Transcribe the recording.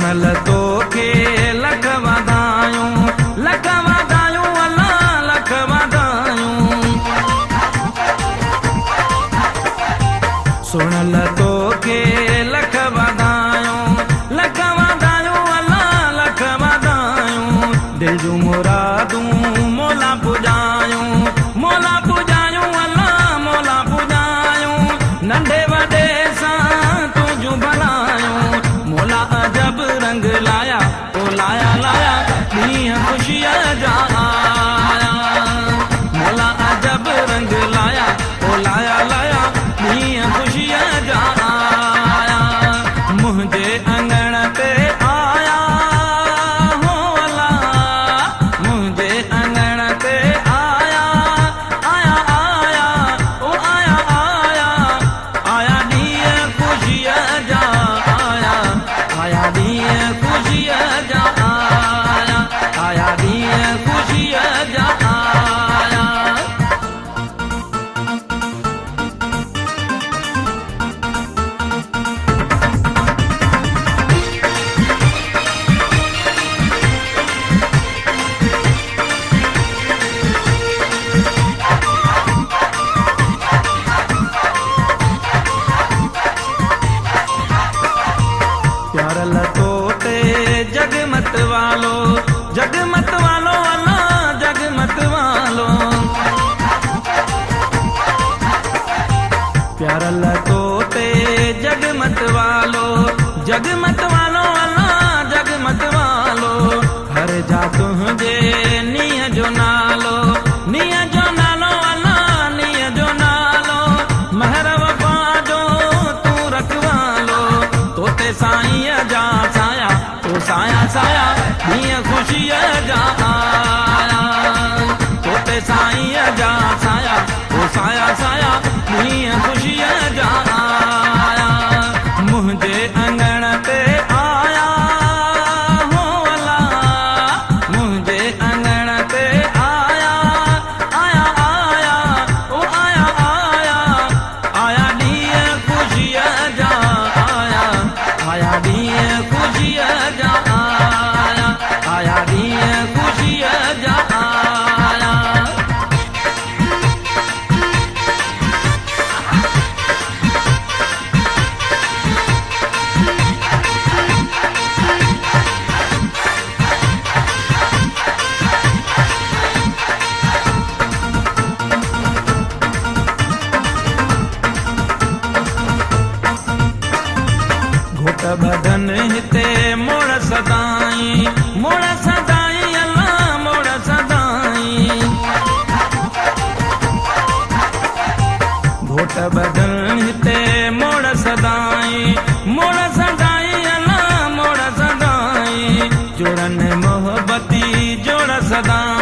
सुनल तो के लख वाधायूं अल्लाह लख वाधायूं। सुनल तो के लख वाधायूं अल्लाह लख वाधायूं। दिल जूं मुरादूं मोला पुजायूं अल्लाह मोला पुजायूं। नंढे वॾे सां तुझूं भलायूं। मोला अजब रंग लाया ओ लाया ॾींहं ख़ुशीअ जा आया। मोला अजब रंग लाया ओ लाया ॾींहं ख़ुशीअ जा आया। मुंहिंजे अंगण ते आया हो अल्लाह, मुंहिंजे अंगण ते आया ओ आया ॾींहं ख़ुशीअ जा आया ॾींहं ख़ुशीअ जा आया ॾींहं ख़ुशीअ जा आया। प्यार लतो ते जगमत वालो अल्लाह जगमत वालो। प्यार लतो ते जगमत वालो अल्लाह जगमत वालो। हर जा तुंहिंजे नीअ जो नालो अल्लाह नीअ जो नालो। महर वफा जो तूं रखवालो। तोते साईं जा साया तो साया ॾींहं ख़ुशीअ जा आया। तोते साईं जा साया तो साया ॾींहं ख़ुशीअ जा आया। मुंहिंजे अंगण ते आया हो अल्लाह, मुंहिंजे अंगण ते आया ओ आया ॾींहं ख़ुशीअ जा आया ॾींहं ख़ुशीअ जा आया ॾींहं ख़ुशीअ जा आया। घुट बदन हिते मोड़ सदाई अल्लाह मोड़ सदाई। घुट बदन हिते मोड़ सदाई अल्लाह मोड़ सदाई। जुड़न मोहब्बती जोड़ सदाई